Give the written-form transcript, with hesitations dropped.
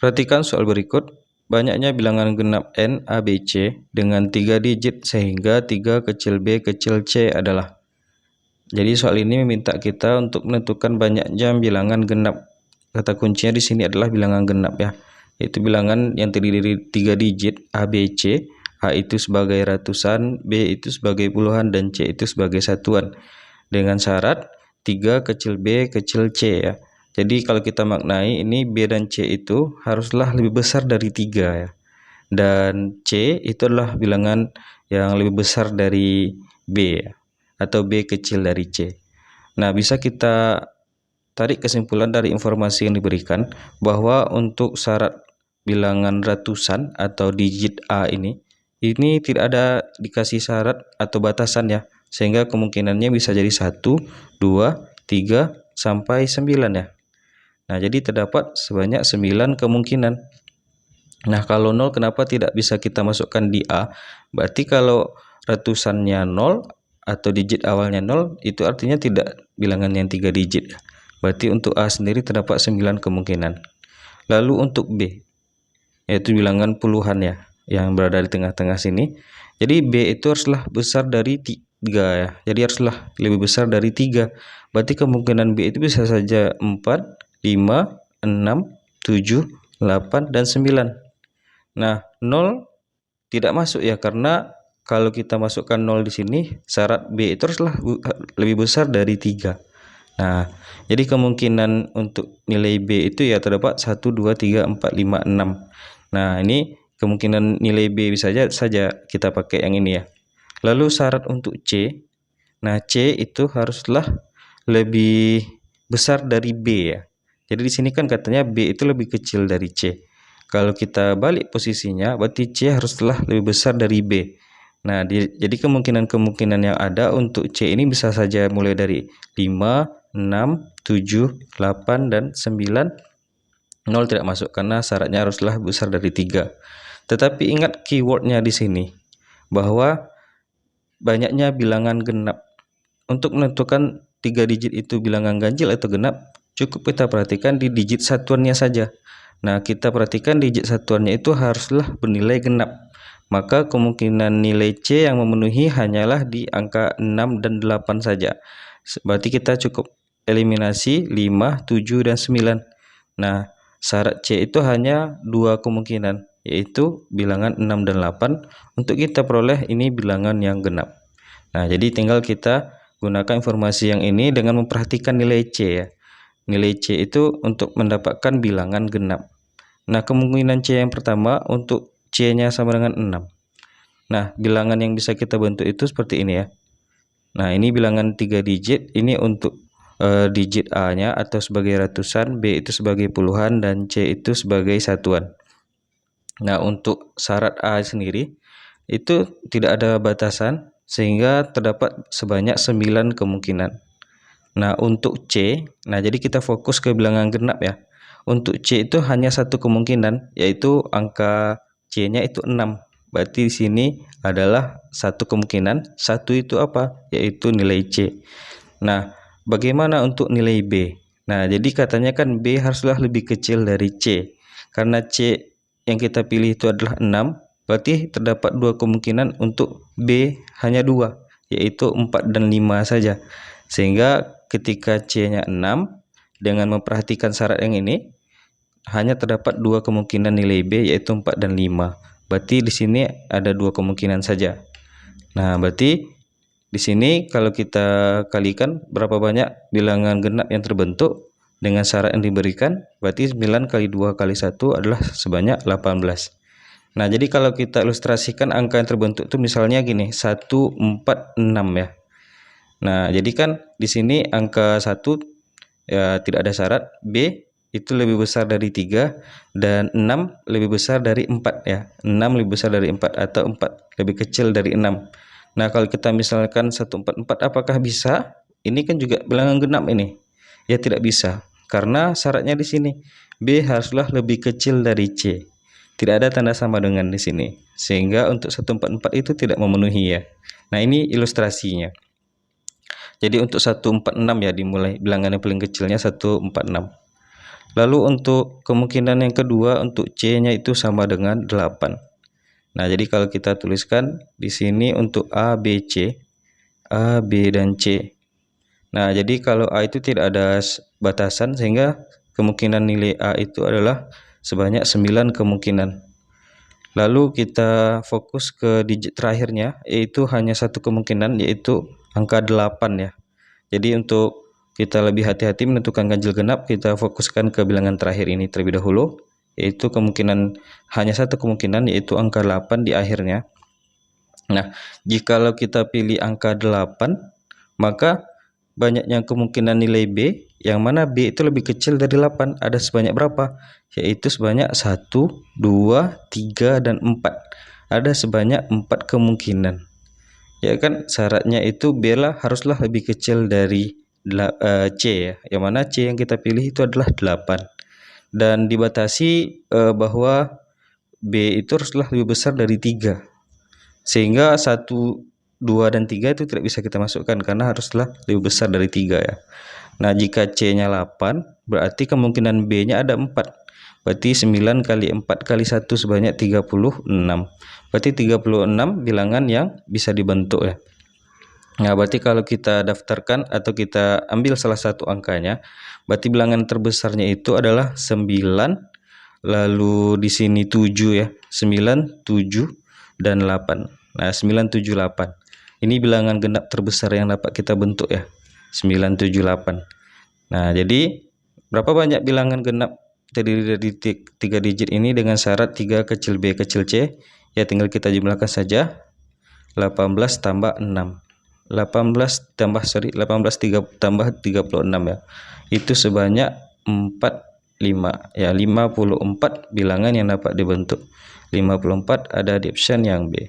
Perhatikan soal berikut. Banyaknya bilangan genap N, A, B, C dengan 3 digit sehingga 3 kecil B kecil C adalah. Jadi soal ini meminta kita untuk menentukan banyaknya bilangan genap. Kata kuncinya di sini adalah bilangan genap ya. Yaitu bilangan yang terdiri dari 3 digit A, B, C. A itu sebagai ratusan, B itu sebagai puluhan, dan C itu sebagai satuan. Dengan syarat 3 kecil B kecil C ya. Jadi kalau kita maknai ini B dan C itu haruslah lebih besar dari 3 ya. Dan C itu adalah bilangan yang lebih besar dari B ya, atau B kecil dari C. Nah, bisa kita tarik kesimpulan dari informasi yang diberikan bahwa untuk syarat bilangan ratusan atau digit A ini tidak ada dikasih syarat atau batasan ya, sehingga kemungkinannya bisa jadi 1, 2, 3 sampai 9 ya. Nah, jadi terdapat sebanyak 9 kemungkinan. Nah, kalau 0 kenapa tidak bisa kita masukkan di A? Berarti kalau ratusannya 0 atau digit awalnya 0, itu artinya tidak bilangan yang 3 digit. Berarti untuk A sendiri terdapat 9 kemungkinan. Lalu untuk B, yaitu bilangan puluhan ya, yang berada di tengah-tengah sini. Jadi B itu haruslah besar dari 3 ya. Jadi haruslah lebih besar dari 3. Berarti kemungkinan B itu bisa saja 4, 5, 6, 7, 8, dan 9. Nah, 0 tidak masuk ya, karena kalau kita masukkan 0 di sini, syarat B itu haruslah lebih besar dari 3. Nah, jadi kemungkinan untuk nilai B itu ya terdapat 1, 2, 3, 4, 5, 6. Nah, ini kemungkinan nilai B bisa saja kita pakai yang ini ya. Lalu syarat untuk C. Nah, C itu haruslah lebih besar dari B ya. Jadi di sini kan katanya B itu lebih kecil dari C. Kalau kita balik posisinya, berarti C haruslah lebih besar dari B. Nah, jadi kemungkinan-kemungkinan yang ada untuk C ini bisa saja mulai dari 5, 6, 7, 8, dan 9. 0 tidak masuk karena syaratnya haruslah besar dari 3. Tetapi ingat keywordnya di sini, bahwa banyaknya bilangan genap. Untuk menentukan 3 digit itu bilangan ganjil atau genap, cukup kita perhatikan di digit satuannya saja. Nah, kita perhatikan digit satuannya itu haruslah bernilai genap. Maka kemungkinan nilai C yang memenuhi hanyalah di angka 6 dan 8 saja. Berarti kita cukup eliminasi 5, 7, dan 9. Nah, syarat C itu hanya 2 kemungkinan, yaitu bilangan 6 dan 8. Untuk kita peroleh ini bilangan yang genap. Nah, jadi tinggal kita gunakan informasi yang ini dengan memperhatikan nilai C ya. Nilai C itu untuk mendapatkan bilangan genap. Nah, kemungkinan C yang pertama untuk C-nya sama dengan 6. Nah, bilangan yang bisa kita bentuk itu seperti ini ya. Nah, ini bilangan 3 digit, ini untuk digit A-nya atau sebagai ratusan, B itu sebagai puluhan, dan C itu sebagai satuan. Nah, untuk syarat A sendiri itu tidak ada batasan, sehingga terdapat sebanyak 9 kemungkinan. Nah, untuk C, jadi kita fokus ke bilangan genap ya. Untuk C itu hanya satu kemungkinan, yaitu angka C-nya itu 6. Berarti di sini adalah satu kemungkinan. Satu itu apa? Yaitu nilai C. Nah, bagaimana untuk nilai B? Nah, jadi katanya kan B haruslah lebih kecil dari C. Karena C yang kita pilih itu adalah 6, berarti terdapat 2 kemungkinan untuk B hanya 2, yaitu 4 dan 5 saja. Sehingga ketika C-nya 6, dengan memperhatikan syarat yang ini, hanya terdapat 2 kemungkinan nilai B, yaitu 4 dan 5. Berarti di sini ada 2 kemungkinan saja. Nah, berarti di sini kalau kita kalikan berapa banyak bilangan genap yang terbentuk dengan syarat yang diberikan, berarti 9 kali 2 kali 1 adalah sebanyak 18. Nah, jadi kalau kita ilustrasikan angka yang terbentuk itu misalnya gini, 1, 4, 6 ya. Nah, jadi kan di sini angka 1 ya tidak ada syarat, B itu lebih besar dari 3, dan 6 lebih besar dari 4 ya. 6 lebih besar dari 4 atau 4 lebih kecil dari 6. Nah, kalau kita misalkan 144, apakah bisa? Ini kan juga bilangan genap ini. Ya tidak bisa, karena syaratnya di sini B haruslah lebih kecil dari C. Tidak ada tanda sama dengan di sini. Sehingga untuk 144 itu tidak memenuhi ya. Nah, ini ilustrasinya. Jadi untuk 146 ya dimulai bilangan yang paling kecilnya 146. Lalu untuk kemungkinan yang kedua untuk C-nya itu sama dengan 8. Nah, jadi kalau kita tuliskan di sini untuk A, B, C, A, B, dan C. Nah, jadi kalau A itu tidak ada batasan sehingga kemungkinan nilai A itu adalah sebanyak 9 kemungkinan. Lalu kita fokus ke digit terakhirnya, yaitu hanya satu kemungkinan, yaitu angka 8 ya. Jadi untuk kita lebih hati-hati menentukan ganjil genap, kita fokuskan ke bilangan terakhir ini terlebih dahulu, yaitu kemungkinan hanya satu kemungkinan, yaitu angka 8 di akhirnya. Nah, jikalau kita pilih angka 8, maka banyaknya kemungkinan nilai B, yang mana B itu lebih kecil dari 8, ada sebanyak berapa? Yaitu sebanyak 1, 2, 3, dan 4. Ada sebanyak 4 kemungkinan. Ya kan, syaratnya itu B haruslah lebih kecil dari C ya. Yang mana C yang kita pilih itu adalah 8. Dan dibatasi bahwa B itu haruslah lebih besar dari 3. Sehingga 1, 2, dan 3 itu tidak bisa kita masukkan karena haruslah lebih besar dari 3 ya. Nah, jika C-nya 8, berarti kemungkinan B-nya ada 4. Berarti 9 kali 4 kali 1 sebanyak 36. Berarti 36 bilangan yang bisa dibentuk ya. Nah, berarti kalau kita daftarkan atau kita ambil salah satu angkanya, berarti bilangan terbesarnya itu adalah 9, lalu di sini 7 ya. 9, 7, dan 8. Nah, 978. Ini bilangan genap terbesar yang dapat kita bentuk ya. 978. Nah, jadi berapa banyak bilangan genap terdiri dari 3 digit ini dengan syarat 3 kecil b kecil c? Ya, tinggal kita jumlahkan saja. 18 tambah 6. 18 tambah 36 ya. Itu sebanyak 45 ya, 54 bilangan yang dapat dibentuk. 54 ada di option yang B.